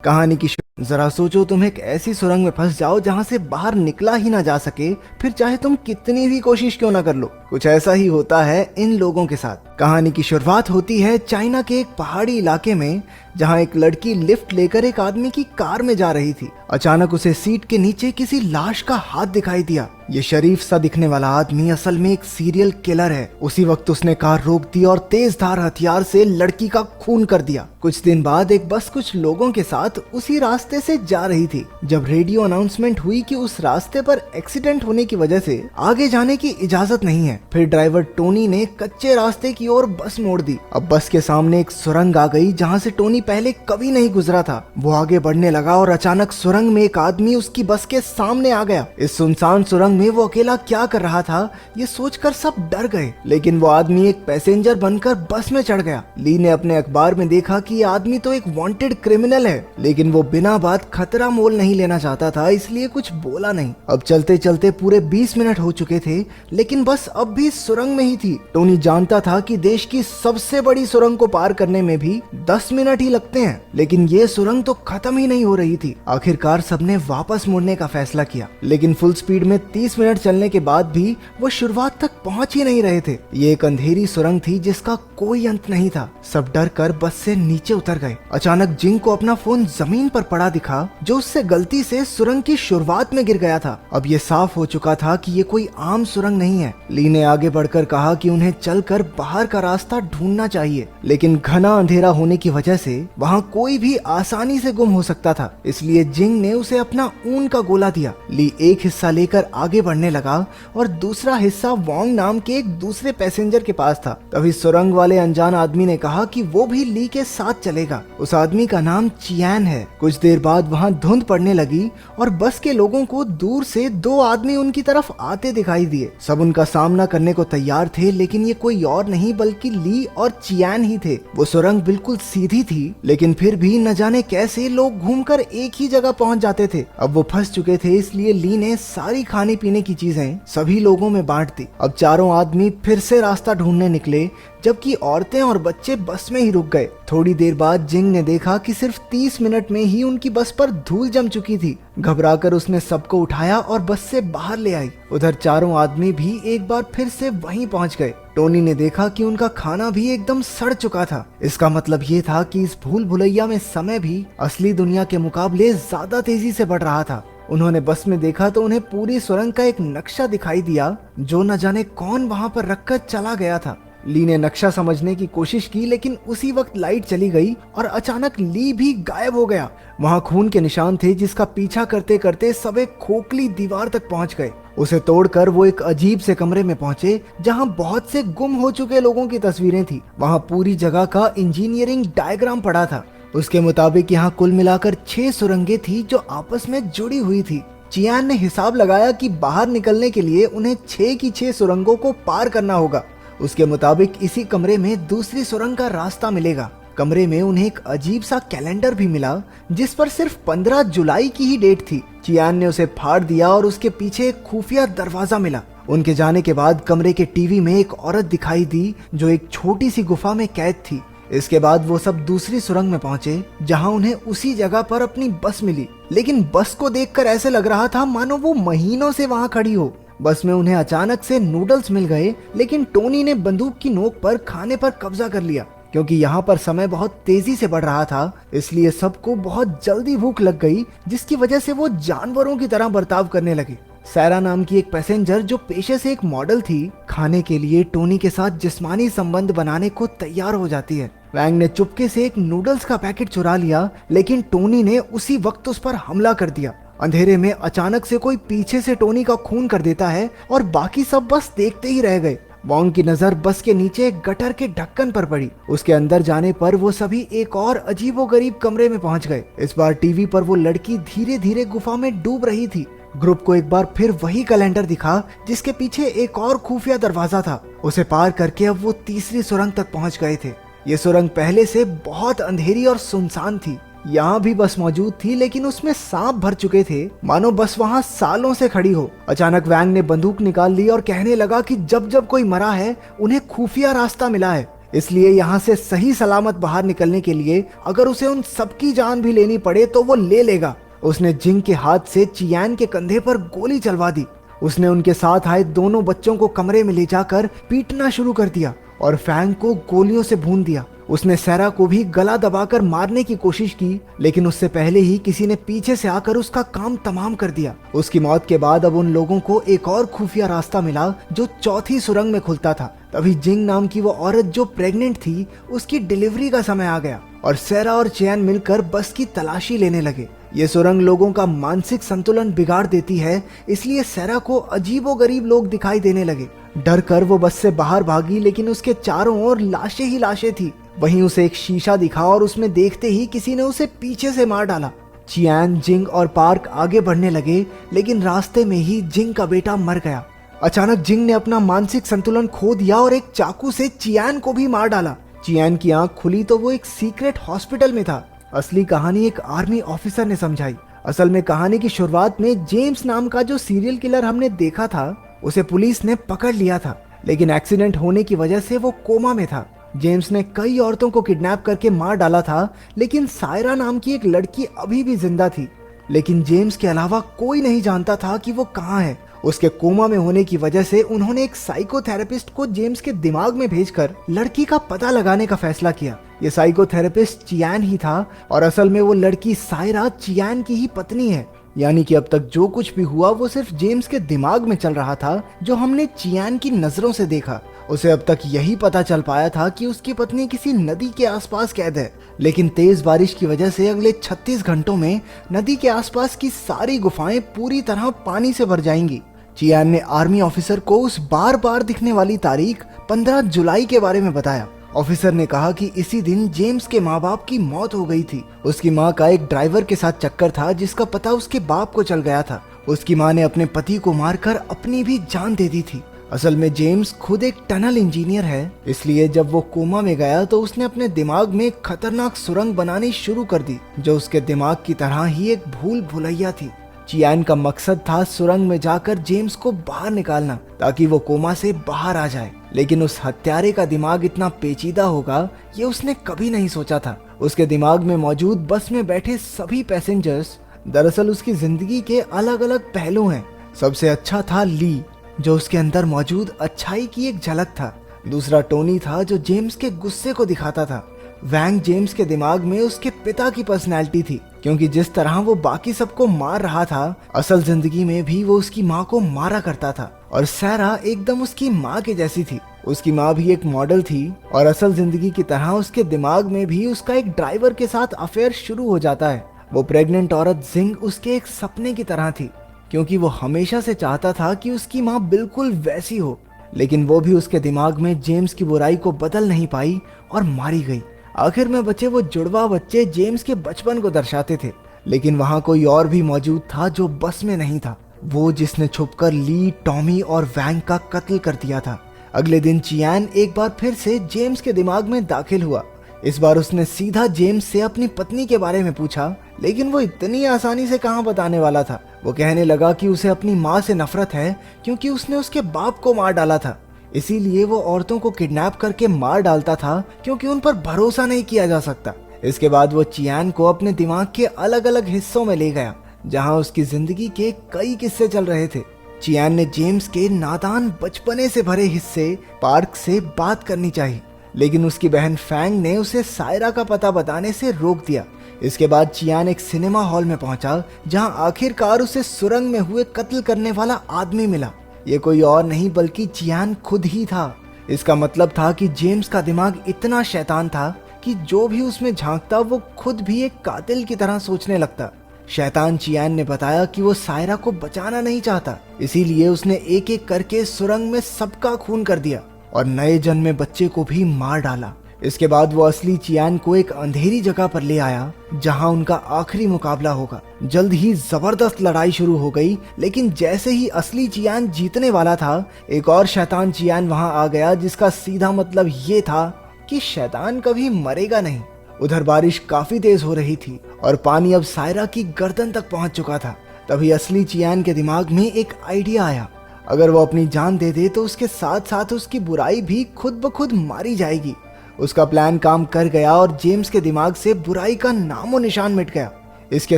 कहानी की जरा सोचो, तुम एक ऐसी सुरंग में फंस जाओ जहां से बाहर निकला ही ना जा सके, फिर चाहे तुम कितनी भी कोशिश क्यों ना कर लो। कुछ ऐसा ही होता है इन लोगों के साथ। कहानी की शुरुआत होती है चाइना के एक पहाड़ी इलाके में, जहां एक लड़की लिफ्ट लेकर एक आदमी की कार में जा रही थी। अचानक उसे सीट के नीचे किसी लाश का हाथ दिखाई दिया। ये शरीफ सा दिखने वाला आदमी असल में एक सीरियल किलर है। उसी वक्त उसने कार रोक दी और तेज धार हथियार से लड़की का खून कर दिया। कुछ दिन बाद एक बस कुछ लोगों के साथ उसी रास्ते से जा रही थी, जब रेडियो अनाउंसमेंट हुई कि उस रास्ते पर एक्सीडेंट होने की वजह से आगे जाने की इजाजत नहीं है। फिर ड्राइवर टोनी ने कच्चे रास्ते की ओर बस मोड़ दी। अब बस के सामने एक सुरंग आ गई जहां से टोनी पहले कभी नहीं गुजरा था। वो आगे बढ़ने लगा और अचानक सुरंग में एक आदमी उसकी बस के सामने आ गया। इस सुनसान सुरंग में वो अकेला क्या कर रहा था, ये सोचकर सब डर गए। लेकिन वो आदमी एक पैसेंजर बनकर बस में चढ़ गया। ली ने अपने अखबार में देखा कि ये आदमी तो एक वांटेड क्रिमिनल है, लेकिन वो बिना बात खतरा मोल नहीं लेना चाहता था, इसलिए कुछ बोला नहीं। अब चलते चलते पूरे 20 मिनट हो चुके थे, लेकिन बस अब भी सुरंग में ही थी। टोनी जानता था कि देश की सबसे बड़ी सुरंग को पार करने में भी 10 मिनट ही लगते हैं, लेकिन ये सुरंग तो खत्म ही नहीं हो रही थी। आखिरकार सबने वापस मुड़ने का फैसला किया, लेकिन फुल स्पीड में 30 मिनट चलने के बाद भी वो शुरुआत तक पहुंच ही नहीं रहे थे। ये एक अंधेरी सुरंग थी जिसका कोई अंत नहीं था। सब डर कर बस से नीचे उतर गए। अचानक जिंग को अपना फोन जमीन पर पड़ा दिखा, जो उससे गलती से सुरंग की शुरुआत में गिर गया था। अब ये साफ हो चुका था कि ये कोई आम सुरंग नहीं है। ली ने आगे बढ़कर कहा कि उन्हें चलकर बाहर का रास्ता ढूंढना चाहिए, लेकिन घना अंधेरा होने की वजह से वहाँ कोई भी आसानी से गुम हो सकता था। इसलिए जिंग ने उसे अपना ऊन का गोला दिया। ली एक हिस्सा लेकर आगे बढ़ने लगा और दूसरा हिस्सा वोंग नाम के एक दूसरे पैसेंजर के पास था। तभी सुरंग वाले अनजान आदमी ने कहा कि वो भी ली के साथ चलेगा। उस आदमी का नाम चियान है। कुछ देर बाद वहाँ धुंध पड़ने लगी और बस के लोगों को दूर से दो आदमी उनकी तरफ आते दिखाई दिए। सब उनका सामना करने को तैयार थे, लेकिन ये कोई और नहीं बल्कि ली और चियान ही थे। वो सुरंग बिल्कुल सीधी थी, लेकिन फिर भी न जाने कैसे लोग घूमकर एक ही जगह पहुंच जाते थे। अब वो फंस चुके थे, इसलिए ली ने सारी खाने पीने की चीजें सभी लोगों में बांट दी। अब चारों आदमी फिर से रास्ता ढूंढने निकले, जबकि औरतें और बच्चे बस में ही रुक गए। थोड़ी देर बाद जिंग ने देखा कि सिर्फ 30 मिनट में ही उनकी बस पर धूल जम चुकी थी। घबराकर उसने सबको उठाया और बस से बाहर ले आई। उधर चारों आदमी भी एक बार फिर से वहीं पहुंच गए। टोनी ने देखा कि उनका खाना भी एकदम सड़ चुका था। इसका मतलब ये था कि इस भूल भुलैया में समय भी असली दुनिया के मुकाबले ज्यादा तेजी से बढ़ रहा था। उन्होंने बस में देखा तो उन्हें पूरी सुरंग का एक नक्शा दिखाई दिया, जो न जाने कौन वहां पर रखकर चला गया था। ली ने नक्शा समझने की कोशिश की, लेकिन उसी वक्त लाइट चली गई और अचानक ली भी गायब हो गया। वहां खून के निशान थे, जिसका पीछा करते करते सब एक खोखली दीवार तक पहुंच गए। उसे तोड़कर वो एक अजीब से कमरे में पहुंचे, जहां बहुत से गुम हो चुके लोगों की तस्वीरें थी। वहां पूरी जगह का इंजीनियरिंग डायग्राम पड़ा था। उसके मुताबिक यहाँ कुल मिलाकर 6 सुरंगें थी जो आपस में जुड़ी हुई थी। चियान ने हिसाब लगाया कि बाहर निकलने के लिए उन्हें 6 की 6 सुरंगों को पार करना होगा। उसके मुताबिक इसी कमरे में दूसरी सुरंग का रास्ता मिलेगा। कमरे में उन्हें एक अजीब सा कैलेंडर भी मिला, जिस पर सिर्फ 15 जुलाई की ही डेट थी। चियान ने उसे फाड़ दिया और उसके पीछे एक खुफिया दरवाजा मिला। उनके जाने के बाद कमरे के टीवी में एक औरत दिखाई दी, जो एक छोटी सी गुफा में कैद थी। इसके बाद वो सब दूसरी सुरंग में पहुंचे, जहां उन्हें उसी जगह पर अपनी बस मिली। लेकिन बस को देखकर ऐसे लग रहा था मानो वो महीनों से वहां खड़ी हो। बस में उन्हें अचानक से नूडल्स मिल गए, लेकिन टोनी ने बंदूक की नोक पर खाने पर कब्जा कर लिया। क्योंकि यहाँ पर समय बहुत तेजी से बढ़ रहा था, इसलिए सबको बहुत जल्दी भूख लग गई, जिसकी वजह से वो जानवरों की तरह बर्ताव करने लगे। सैरा नाम की एक पैसेंजर, जो पेशे से एक मॉडल थी, खाने के लिए टोनी के साथ जिस्मानी संबंध बनाने को तैयार हो जाती है। वैंग ने चुपके से एक नूडल्स का पैकेट चुरा लिया, लेकिन टोनी ने उसी वक्त उस पर हमला कर दिया। अंधेरे में अचानक से कोई पीछे से टोनी का खून कर देता है और बाकी सब बस देखते ही रह गए। वोंग की नजर बस के नीचे एक गटर के ढक्कन पर पड़ी। उसके अंदर जाने पर वो सभी एक और अजीबोगरीब कमरे में पहुंच गए। इस बार टीवी पर वो लड़की धीरे धीरे गुफा में डूब रही थी। ग्रुप को एक बार फिर वही कैलेंडर दिखा, जिसके पीछे एक और खुफिया दरवाजा था। उसे पार करके अब वो तीसरी सुरंग तक पहुंच गए थे। ये सुरंग पहले से बहुत अंधेरी और सुनसान थी। यहाँ भी बस मौजूद थी, लेकिन उसमें सांप भर चुके थे, मानो बस वहाँ सालों से खड़ी हो। अचानक वैंग ने बंदूक निकाल ली और कहने लगा कि जब जब कोई मरा है, उन्हें खुफिया रास्ता मिला है। इसलिए यहाँ से सही सलामत बाहर निकलने के लिए अगर उसे उन सबकी जान भी लेनी पड़े तो वो ले लेगा। उसने जिंग के हाथ से चियान के कंधे पर गोली चलवा दी। उसने उनके साथ आए दोनों बच्चों को कमरे में ले जाकर पीटना शुरू कर दिया और फैंग को गोलियों से भून दिया। उसने सैरा को भी गला दबाकर मारने की कोशिश की, लेकिन उससे पहले ही किसी ने पीछे से आकर उसका काम तमाम कर दिया। उसकी मौत के बाद अब उन लोगों को एक और खुफिया रास्ता मिला जो चौथी सुरंग में खुलता था। तभी जिंग नाम की वो औरत जो प्रेग्नेंट थी, उसकी डिलीवरी का समय आ गया और सैरा और चियान मिलकर बस की तलाशी लेने लगे। ये सुरंग लोगों का मानसिक संतुलन बिगाड़ देती है, इसलिए सैरा को अजीबोगरीब लोग दिखाई देने लगे। डर कर वो बस से बाहर भागी, लेकिन उसके चारों ओर लाशें ही लाशें थी। वहीं उसे एक शीशा दिखा और उसमें देखते ही किसी ने उसे पीछे से मार डाला। चियान, जिंग और पार्क आगे बढ़ने लगे, लेकिन रास्ते में ही जिंग का बेटा मर गया। अचानक जिंग ने अपना मानसिक संतुलन खो दिया और एक चाकू से चियान को भी मार डाला। चियान की आंख खुली तो वो एक सीक्रेट हॉस्पिटल में था। असली कहानी एक आर्मी ऑफिसर ने समझाई। असल में कहानी की शुरुआत में जेम्स नाम का जो सीरियल किलर हमने देखा था, उसे पुलिस ने पकड़ लिया था, लेकिन एक्सीडेंट होने की वजह से वो कोमा में था। जेम्स ने कई औरतों को किडनैप करके मार डाला था, लेकिन सायरा नाम की एक लड़की अभी भी जिंदा थी। लेकिन जेम्स के अलावा कोई नहीं जानता था कि वो कहाँ है। उसके कोमा में होने की वजह से उन्होंने एक साइकोथेरेपिस्ट को जेम्स के दिमाग में भेजकर लड़की का पता लगाने का फैसला किया। ये साइकोथेरेपिस्ट चियान ही था और असल में वो लड़की सायरा चियान की ही पत्नी है। यानी कि अब तक जो कुछ भी हुआ वो सिर्फ जेम्स के दिमाग में चल रहा था, जो हमने चियान की नजरों से देखा। उसे अब तक यही पता चल पाया था कि उसकी पत्नी किसी नदी के आसपास कैद है, लेकिन तेज बारिश की वजह से अगले 36 घंटों में नदी के आसपास की सारी गुफाएं पूरी तरह पानी से भर जाएंगी। चियान ने आर्मी ऑफिसर को उस बार बार दिखने वाली तारीख 15 जुलाई के बारे में बताया। ऑफिसर ने कहा कि इसी दिन जेम्स के माँ बाप की मौत हो गई थी। उसकी माँ का एक ड्राइवर के साथ चक्कर था, जिसका पता उसके बाप को चल गया था। उसकी माँ ने अपने पति को मारकर अपनी भी जान दे दी थी। असल में जेम्स खुद एक टनल इंजीनियर है, इसलिए जब वो कोमा में गया तो उसने अपने दिमाग में एक खतरनाक सुरंग बनानी शुरू कर दी, जो उसके दिमाग की तरह ही एक भूल भुलैया थी। चियान का मकसद था सुरंग में जाकर जेम्स को बाहर निकालना, ताकि वो कोमा से बाहर आ जाए। लेकिन उस हत्यारे का दिमाग इतना पेचीदा होगा, ये उसने कभी नहीं सोचा था। उसके दिमाग में मौजूद बस में बैठे सभी पैसेंजर्स दरअसल उसकी जिंदगी के अलग अलग पहलू हैं। सबसे अच्छा था ली, जो उसके अंदर मौजूद अच्छाई की एक झलक था। दूसरा टोनी था, जो जेम्स के गुस्से को दिखाता था। वैंग जेम्स के दिमाग में उसके पिता की पर्सनैलिटी थी, क्योंकि जिस तरह वो बाकी सबको मार रहा था, असल जिंदगी में भी वो उसकी माँ को मारा करता था। और सैरा एकदम उसकी माँ के जैसी थी। उसकी माँ भी एक मॉडल थी और असल जिंदगी की तरह उसके दिमाग में भी उसका एक ड्राइवर के साथ अफेयर शुरू हो जाता है। वो प्रेग्नेंट औरत जिंग उसके एक सपने की तरह थी, क्योंकि वो हमेशा से चाहता था कि उसकी माँ बिल्कुल वैसी हो। लेकिन वो भी उसके दिमाग में जेम्स की बुराई को बदल नहीं पाई और मारी गई। आखिर में बचे वो जुड़वा बच्चे जेम्स के बचपन को दर्शाते थे। लेकिन वहाँ कोई और भी मौजूद था जो बस में नहीं था, वो जिसने छुपकर ली, टॉमी और वैंग का कत्ल कर दिया था। अगले दिन चियान एक बार फिर से जेम्स के दिमाग में दाखिल हुआ। इस बार उसने सीधा जेम्स से अपनी पत्नी के बारे में पूछा, लेकिन वो इतनी आसानी से कहाँ बताने वाला था। वो कहने लगा कि उसे अपनी माँ से नफरत है, क्योंकि उसने उसके बाप को मार डाला था। इसीलिए वो औरतों को किडनैप करके मार डालता था, क्योंकि उन पर भरोसा नहीं किया जा सकता। इसके बाद वो चियान को अपने दिमाग के अलग अलग हिस्सों में ले गया, जहाँ उसकी जिंदगी के कई किस्से चल रहे थे। चियान ने जेम्स के नादान बचपने से भरे हिस्से पार्क से बात करनी चाहिए, लेकिन उसकी बहन फैंग ने उसे सायरा का पता बताने से रोक दिया। इसके बाद चियान एक सिनेमा हॉल में पहुंचा, जहां आखिरकार उसे सुरंग में हुए कत्ल करने वाला आदमी मिला। ये कोई और नहीं बल्कि चियान खुद ही था। इसका मतलब था कि जेम्स का दिमाग इतना शैतान था कि जो भी उसमें झांकता वो खुद भी एक कातिल की तरह सोचने लगता। शैतान चियान ने बताया कि वो सायरा को बचाना नहीं चाहता, इसीलिए उसने एक एक करके सुरंग में सबका खून कर दिया और नए जन्मे बच्चे को भी मार डाला। इसके बाद वो असली चियान को एक अंधेरी जगह पर ले आया, जहां उनका आखिरी मुकाबला होगा। जल्द ही जबरदस्त लड़ाई शुरू हो गई, लेकिन जैसे ही असली चियान जीतने वाला था, एक और शैतान चियान वहां आ गया, जिसका सीधा मतलब ये था कि शैतान कभी मरेगा नहीं। उधर बारिश काफी तेज हो रही थी और पानी अब सायरा की गर्दन तक पहुंच चुका था। तभी असली चियान के दिमाग में एक आइडिया आया। अगर वो अपनी जान दे दे तो उसके साथ साथ उसकी बुराई भी खुद ब खुद मारी जाएगी। उसका प्लान काम कर गया और जेम्स के दिमाग से बुराई का नामो निशान मिट गया। इसके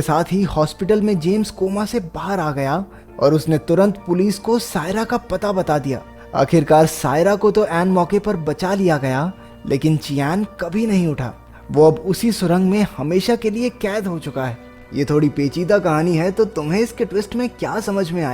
साथ ही हॉस्पिटल में जेम्स कोमा से बाहर आ गया और उसने तुरंत पुलिस को सायरा का पता बता दिया। आखिरकार सायरा को तो एन मौके पर बचा लिया गया, लेकिन चियान कभी नहीं उठा। वो अब उसी सुरंग में हमेशा के लिए कैद हो चुका है। ये थोड़ी पेचीदा कहानी है, तो तुम्हें इसके ट्विस्ट में क्या समझ में आया?